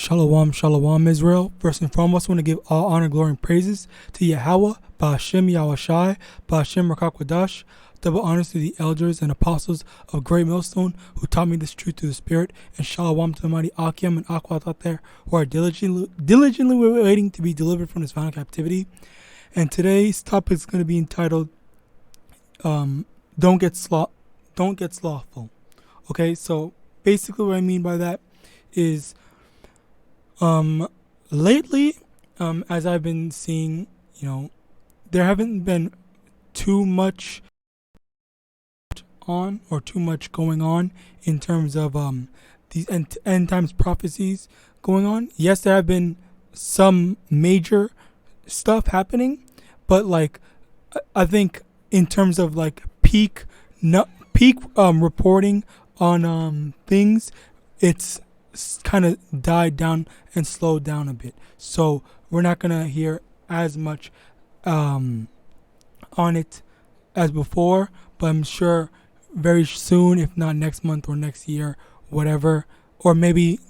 Shalom, shalom, Israel. First and foremost, I want to give all honor, glory, and praises to YAHAWAH, BAHASHIM, YAHAWASHI, BAHASHIM, RICANS. Double honors to the elders and apostles of Great Millstone who taught me this truth through the Spirit, and shalom to the mighty AHPARYam and AHPARYAM out there who are diligently waiting to be delivered from this final captivity. And today's topic is going to be entitled "Don't Get Slothful." Okay, so basically what I mean by that is lately, as I've been seeing, there haven't been too much going on in terms of these end times prophecies going on. Yes, there have been some major stuff happening, but I think in terms of peak reporting on things, it's kind of died down and slowed down a bit. So we're not gonna hear as much on it as before, but I'm sure very soon, if not next month or next year, whatever, or maybe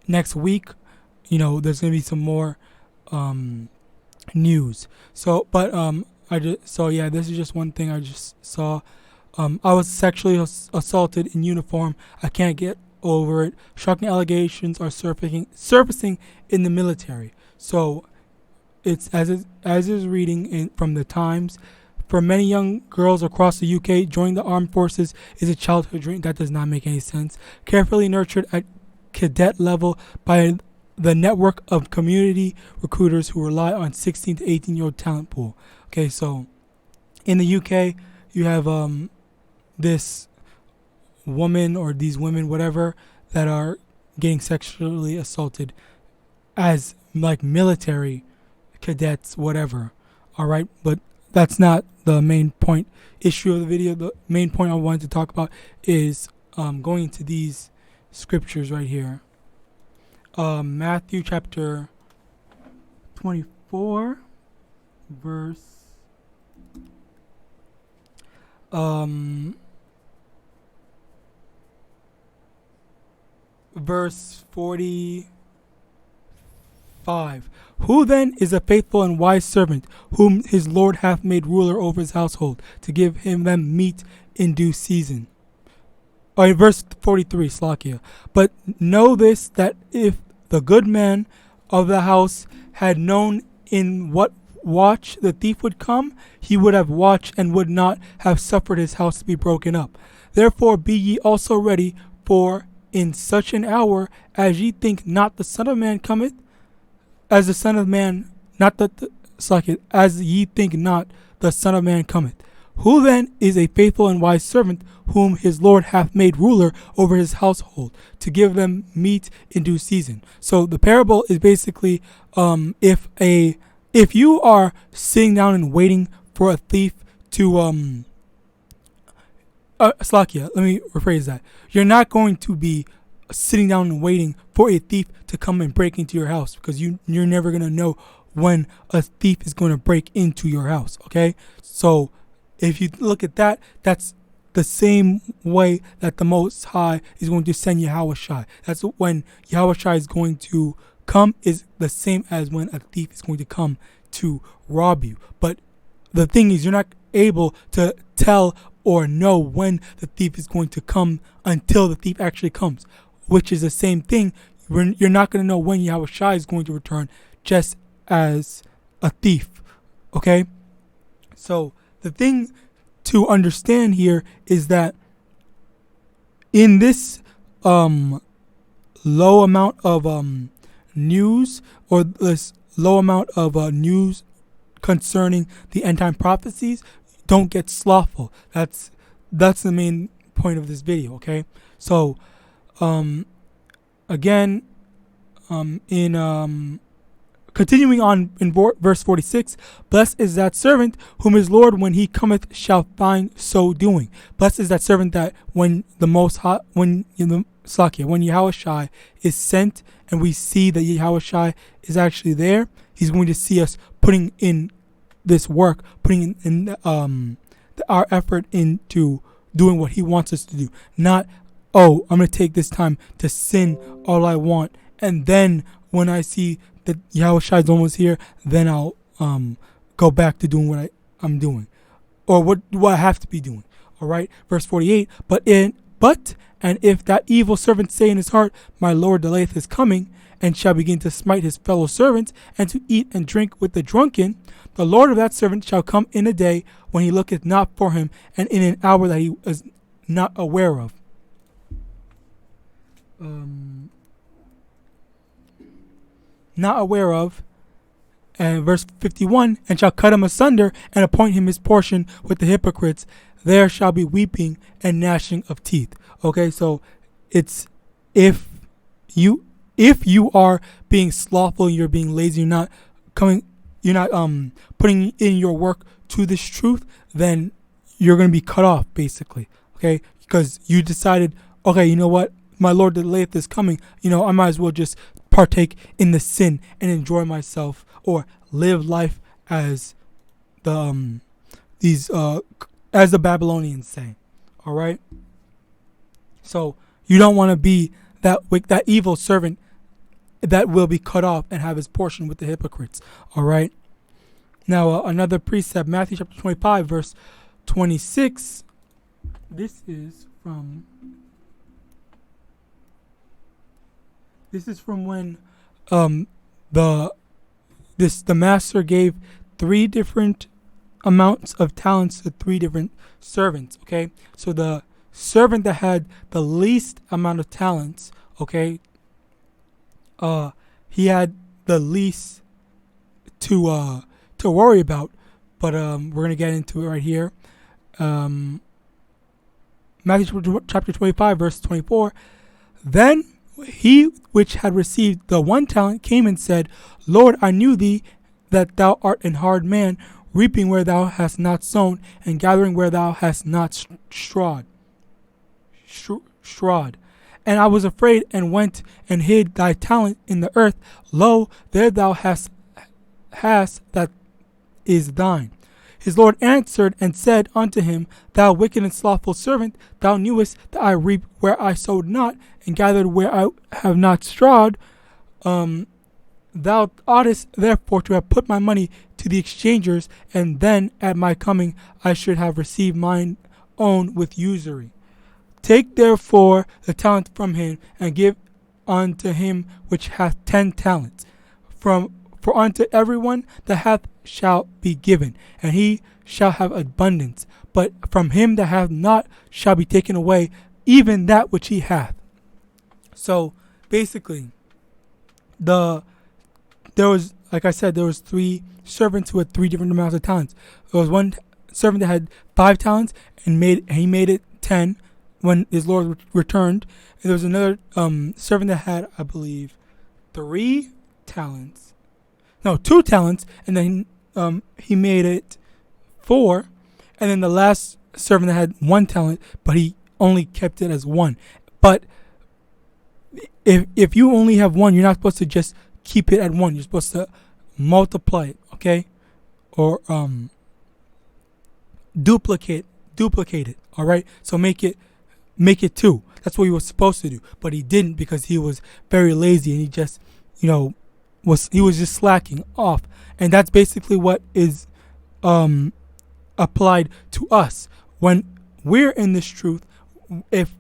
next week, there's gonna be some more news. So, but this is just one thing I just saw. I was sexually assaulted in uniform. I can't get over it. Shocking allegations are surfacing in the military. So it's as is reading from the Times. For many young girls across the UK, joining the armed forces is a childhood dream. That does not make any sense. Carefully nurtured at cadet level by the network of community recruiters who rely on 16 to 18-year-old talent pool. Okay, so in the UK, you have this woman or these women, whatever, that are getting sexually assaulted as military cadets, whatever. All right, but that's not the main issue of the video. The main point I wanted to talk about is going into these scriptures right here. Matthew chapter 24, verse 45. Who then is a faithful and wise servant, whom his Lord hath made ruler over his household, to give them meat in due season? Verse 43, Slakia. But know this, that if the good man of the house had known in what watch the thief would come, he would have watched and would not have suffered his house to be broken up. Therefore be ye also ready, for in such an hour as ye think not the Son of Man cometh, as the Son of Man, as ye think not the Son of Man cometh. Who then is a faithful and wise servant, whom his Lord hath made ruler over his household, to give them meat in due season? So the parable is basically, if you are sitting down and waiting for a thief to Slakia, let me rephrase that. You're not going to be sitting down and waiting for a thief to come and break into your house, because you're never going to know when a thief is going to break into your house. Okay, so if you look at that, that's the same way that the Most High is going to send YAHAWASHI. That's when YAHAWASHI is going to come, is the same as when a thief is going to come to rob you. But the thing is, you're not able to tell or know when the thief is going to come until the thief actually comes, which is the same thing. You're not going to know when YAHAWASHI is going to return, just as a thief. Okay? So the thing to understand here is that in this low amount of news, or this low amount of news concerning the end time prophecies, don't get slothful. That's the main point of this video. Okay, so again, continuing on in verse 46, blessed is that servant whom his Lord when he cometh shall find so doing. Blessed is that servant that when the Most High, when YAHAWASHI is sent and we see that YAHAWASHI is actually there, he's going to see us putting in this work, putting in our effort into doing what he wants us to do, not oh, I'm going to take this time to sin all I want. And then when I see that Yahawashi is almost here, then I'll go back to doing what I'm doing. Or what I have to be doing. All right. Verse 48. And if that evil servant say in his heart, my Lord delayeth his coming, and shall begin to smite his fellow servants, and to eat and drink with the drunken, the Lord of that servant shall come in a day when he looketh not for him, and in an hour that he is not aware of. Not aware of. And verse 51, and shall cut him asunder, and appoint him his portion with the hypocrites. There shall be weeping and gnashing of teeth. Okay, so it's if you are being slothful, you're being lazy, you're not putting in your work to this truth, then you're going to be cut off, basically. Okay, because you decided, okay, you know what, my Lord delayeth is coming, I might as well just partake in the sin and enjoy myself, or live life as the Babylonians say. All right, so you don't want to be that evil servant that will be cut off and have his portion with the hypocrites. All right. Now another precept, Matthew chapter 25, verse 26. This is from when the master gave 3 different amounts of talents to 3 different servants. Okay, so the servant that had the least amount of talents, okay, he had the least to worry about, but we're gonna get into it right here. Matthew chapter 25, verse 24. Then he which had received the 1 talent came and said, Lord, I knew thee that thou art an hard man, reaping where thou hast not sown, and gathering where thou hast not strawed. And I was afraid, and went and hid thy talent in the earth. Lo, there thou hast that is thine. His Lord answered and said unto him, Thou wicked and slothful servant, thou knewest that I reap where I sowed not, and gathered where I have not strawed. Thou oughtest therefore to have put my money to the exchangers, and then at my coming I should have received mine own with usury. Take therefore the talent from him, and give unto him which hath 10 talents. For unto everyone that hath shall be given, and he shall have abundance. But from him that hath not shall be taken away even that which he hath. So basically, there was 3 servants who had 3 different amounts of talents. There was one servant that had 5 talents, and he made it 10 when his Lord returned. And there was another servant that had, I believe, 2 talents, and then he made it 4. And then the last servant that had 1 talent, but he only kept it as 1. But if you only have 1, you're not supposed to just keep it at 1. You're supposed to multiply it, okay? Or duplicate it, all right? So make it 2. That's what he was supposed to do, but he didn't, because he was very lazy, and he just, was just slacking off. And that's basically what is applied to us when we're in this truth. If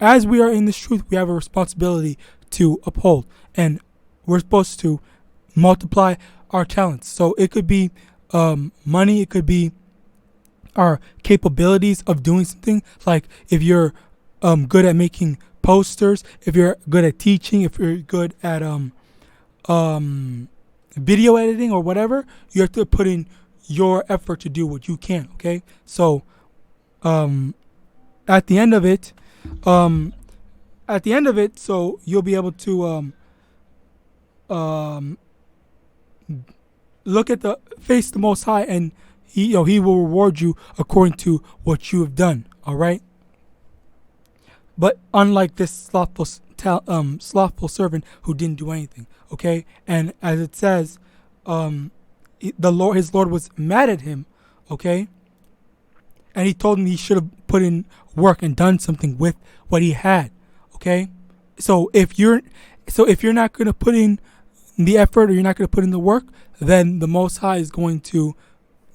as we are in this truth, we have a responsibility to uphold, and we're supposed to multiply our talents. So it could be money, it could be our capabilities of doing something. Like if you're good at making posters, if you're good at teaching, if you're good at video editing or whatever, you have to put in your effort to do what you can. Okay, so at the end of it, so you'll be able to look at face the Most High, and he will reward you according to what you have done. All right. But unlike this slothful servant who didn't do anything, okay? And as it says, his Lord was mad at him, okay? And he told me he should have put in work and done something with what he had. Okay? So if you're not going to put in the effort, or you're not going to put in the work, then the Most High is going to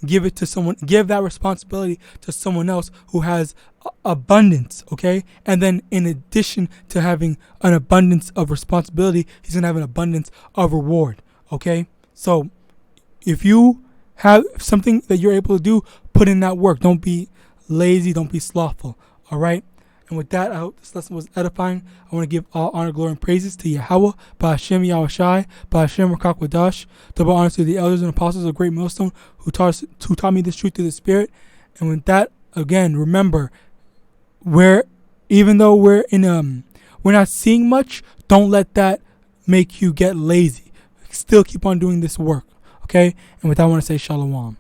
give that responsibility to someone else who has abundance. Okay? And then in addition to having an abundance of responsibility, he's going to have an abundance of reward. Okay? So if you have something that you're able to do, put in that work. Don't be lazy. Don't be slothful. All right? And with that, I hope this lesson was edifying. I want to give all honor, glory, and praises to Yahweh, Ba'Hashem YAHAWASHI, Ba'Hashem YEGUERkiejejkhkvukefhiuvgyjgukerihu, double honors to the elders and apostles of Great Millstone who taught me this truth through the Spirit. And with that, again, remember, even though we're not seeing much, don't let that make you get lazy. Still keep on doing this work. Okay? And with that, I want to say shalom.